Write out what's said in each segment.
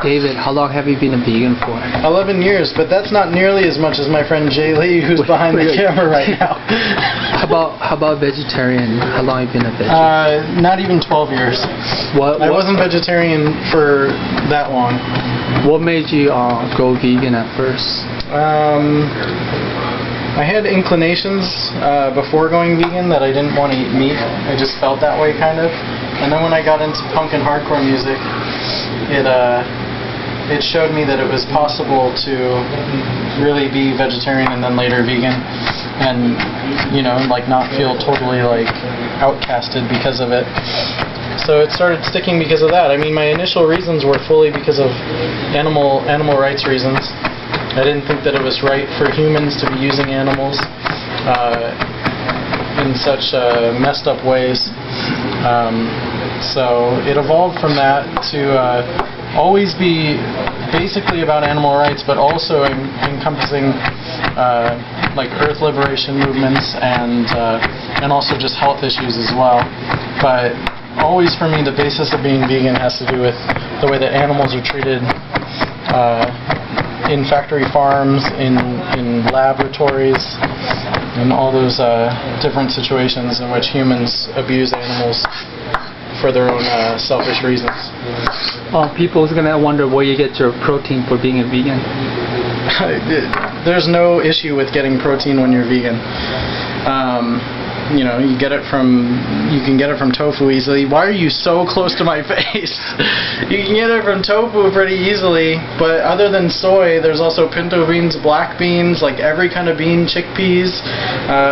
David, how long have you been a vegan for? 11 years, but that's not nearly as much as my friend Jay Lee, who's behind the camera right now. How about vegetarian? How long have you been a vegetarian? Not even 12 years. I wasn't vegetarian for that long. What made you go vegan at first? I had inclinations before going vegan that I didn't want to eat meat. I just felt that way, kind of. And then when I got into punk and hardcore music, it showed me that it was possible to really be vegetarian and then later vegan, and like not feel totally like outcasted because of it. So it started sticking because of that. I mean, my initial reasons were fully because of animal rights reasons. I didn't think that it was right for humans to be using animals in such messed up ways. So it evolved from that to always be basically about animal rights, but also encompassing like earth liberation movements and also just health issues as well. But always for me, the basis of being vegan has to do with the way that animals are treated in factory farms, in laboratories, and all those different situations in which humans abuse animals for their own selfish reasons. People's gonna wonder where you get your protein for being a vegan. There's no issue with getting protein when you're vegan. You can get it from tofu easily. Why are you so close to my face? You can get it from tofu pretty easily, but other than soy, there's also pinto beans, black beans, like every kind of bean, chickpeas.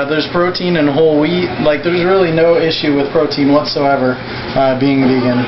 There's protein in whole wheat. Like, there's really no issue with protein whatsoever being vegan.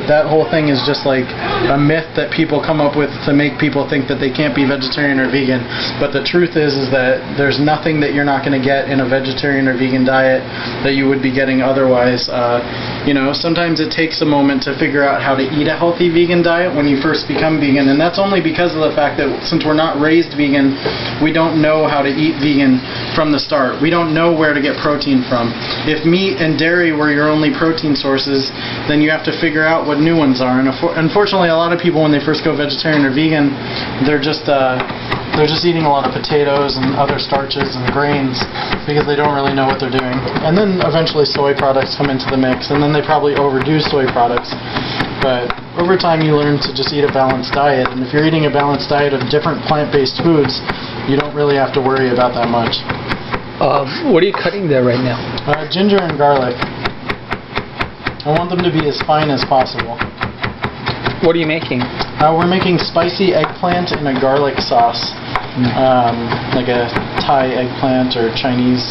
That whole thing is just like a myth that people come up with to make people think that they can't be vegetarian or vegan. But the truth is that there's nothing that you're not going to get in a vegetarian or vegan diet that you would be getting otherwise. Sometimes it takes a moment to figure out how to eat a healthy vegan diet when you first become vegan, and that's only because of the fact that since we're not raised vegan, we don't know how to eat vegan from the start. We don't know where to get protein from. If meat and dairy were your only protein sources, then you have to figure out what new ones are. And unfortunately, a lot of people, when they first go vegetarian or vegan, they're just eating a lot of potatoes and other starches and grains because they don't really know what they're doing. And then eventually soy products come into the mix, and then they probably overdo soy products. But over time you learn to just eat a balanced diet, and if you're eating a balanced diet of different plant-based foods, you don't really have to worry about that much. What are you cutting there right now? Ginger and garlic. I want them to be as fine as possible. What are you making? We're making spicy eggplant in a garlic sauce. Like a Thai eggplant or Chinese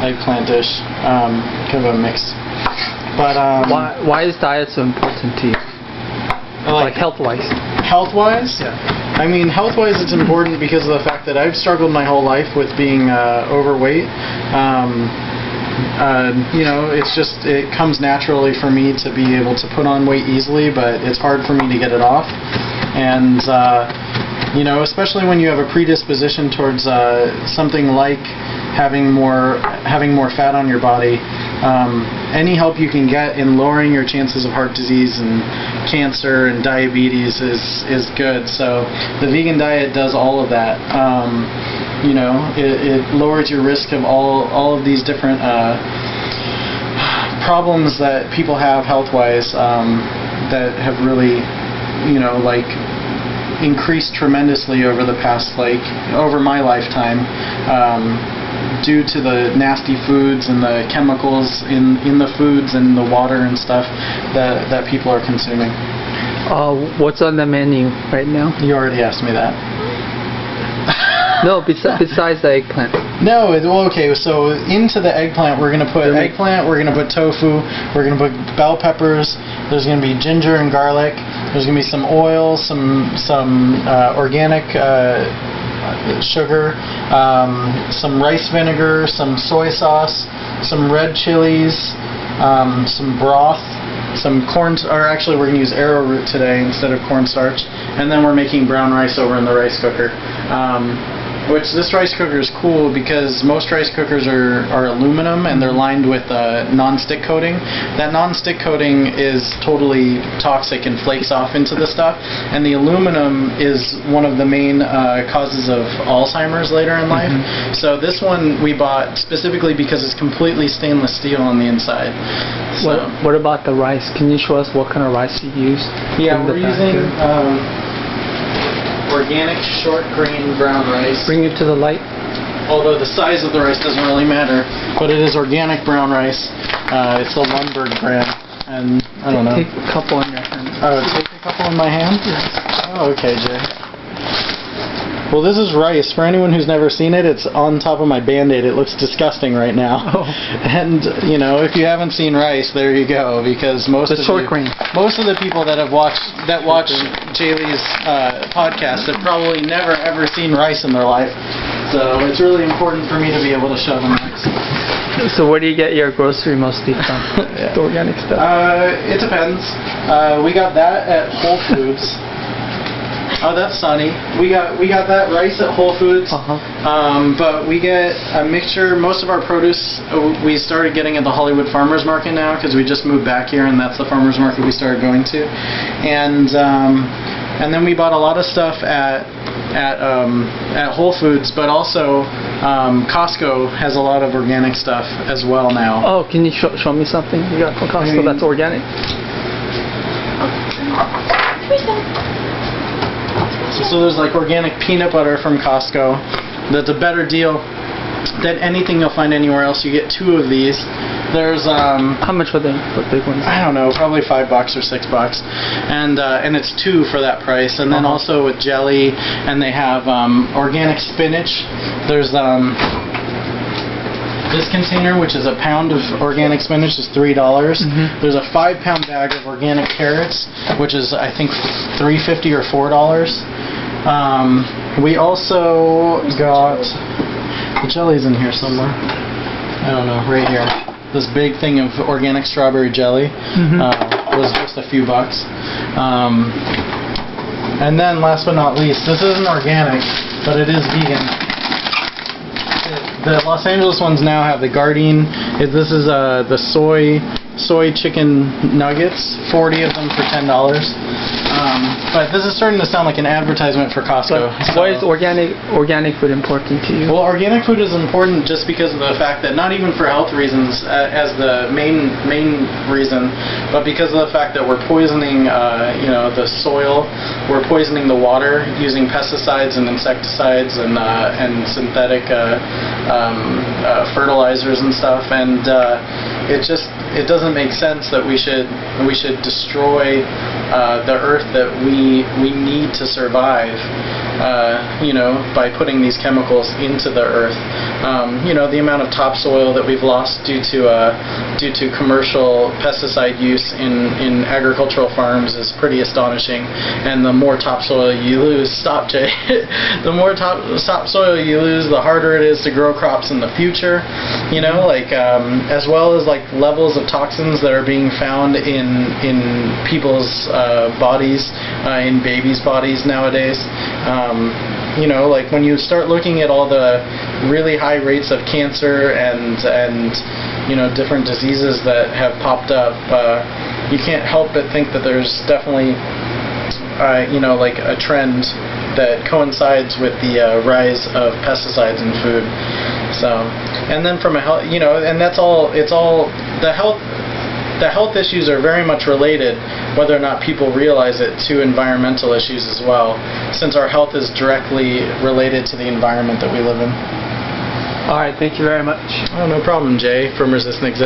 eggplant dish. Kind of a mix. But why is diet so important to you? Like health-wise? Health-wise? Yeah. I mean, health-wise it's important because of the fact that I've struggled my whole life with being overweight. It comes naturally for me to be able to put on weight easily, but it's hard for me to get it off. And especially when you have a predisposition towards something like having more fat on your body, any help you can get in lowering your chances of heart disease and cancer and diabetes is good. So the vegan diet does all of that. It lowers your risk of all of these different problems that people have health-wise that have really, increased tremendously over the past, over my lifetime, due to the nasty foods and the chemicals in the foods and the water and stuff that people are consuming. What's on the menu right now? You already asked me that. No, besides the eggplant. No, okay, so into the eggplant we're going to put eggplant, we're going to put tofu, we're going to put bell peppers, there's going to be ginger and garlic, there's going to be some oil, some organic sugar, some rice vinegar, some soy sauce, some red chilies, some broth, some corn, or actually we're going to use arrowroot today instead of cornstarch, and then we're making brown rice over in the rice cooker. which this rice cooker is cool because most rice cookers are aluminum and they're lined with non-stick coating. That non-stick coating is totally toxic and flakes off into the stuff, and the aluminum is one of the main causes of Alzheimer's later in life. So this one we bought specifically because it's completely stainless steel on the inside. So what about the rice? Can you show us what kind of rice you used? Yeah, we're using organic short grain brown rice. Bring it to the light. Although the size of the rice doesn't really matter, but it is organic brown rice. It's the Lundberg brand, and I don't know. Take a couple in your hand. Take a couple in my hand? Yes. Oh, okay, Jay. Well, this is rice. For anyone who's never seen it, it's on top of my Band-Aid. It looks disgusting right now. Oh. And, you know, if you haven't seen rice, there you go. Because most of the people that watch Jaylee's podcast have probably never ever seen rice in their life. So it's really important for me to be able to show them rice. So where do you get your grocery mostly from? The organic stuff? It depends. We got that at Whole Foods. Oh, that's sunny. We got that rice at Whole Foods, but we get a mixture. Most of our produce we started getting at the Hollywood Farmers Market now because we just moved back here, and that's the farmers market we started going to. And then we bought a lot of stuff at Whole Foods, but also Costco has a lot of organic stuff as well now. Oh, can you show me something you got from Costco that's organic? So there's like organic peanut butter from Costco. That's a better deal than anything you'll find anywhere else. You get 2 of these. There's how much were they? What big ones? I don't know, probably $5 or $6, and it's 2 for that price. And then also with jelly, and they have organic spinach. There's this container, which is a pound of organic spinach, is $3. There's a 5-pound bag of organic carrots, which is I think $3.50 or $4. We also got the jelly's in here somewhere. I don't know, right here. This big thing of organic strawberry jelly was just a few bucks. And then last but not least, this isn't organic, but it is vegan. The Los Angeles ones now have the Gardein. This is the soy chicken nuggets, 40 of them for $10. But this is starting to sound like an advertisement for Costco. Why is organic food important to you? Well, organic food is important just because of the fact that not even for health reasons as the main reason, but because of the fact that we're poisoning the soil, we're poisoning the water using pesticides and insecticides and synthetic fertilizers and stuff, and it doesn't make sense that we should destroy the earth that we need to survive, by putting these chemicals into the earth. The amount of topsoil that we've lost due to commercial pesticide use in agricultural farms is pretty astonishing. And the more topsoil you lose, the more topsoil you lose, the harder it is to grow crops in the future. As well as levels of toxins that are being found in people's bodies, in babies' bodies nowadays. When you start looking at all the really high rates of cancer and different diseases that have popped up, you can't help but think that there's definitely a trend that coincides with the rise of pesticides in food. So, and then from a health, and that's all. It's all the health issues are very much related, whether or not people realize it, to environmental issues as well, since our health is directly related to the environment that we live in. All right, thank you very much. Oh, no problem, Jay, from Resist and Exist.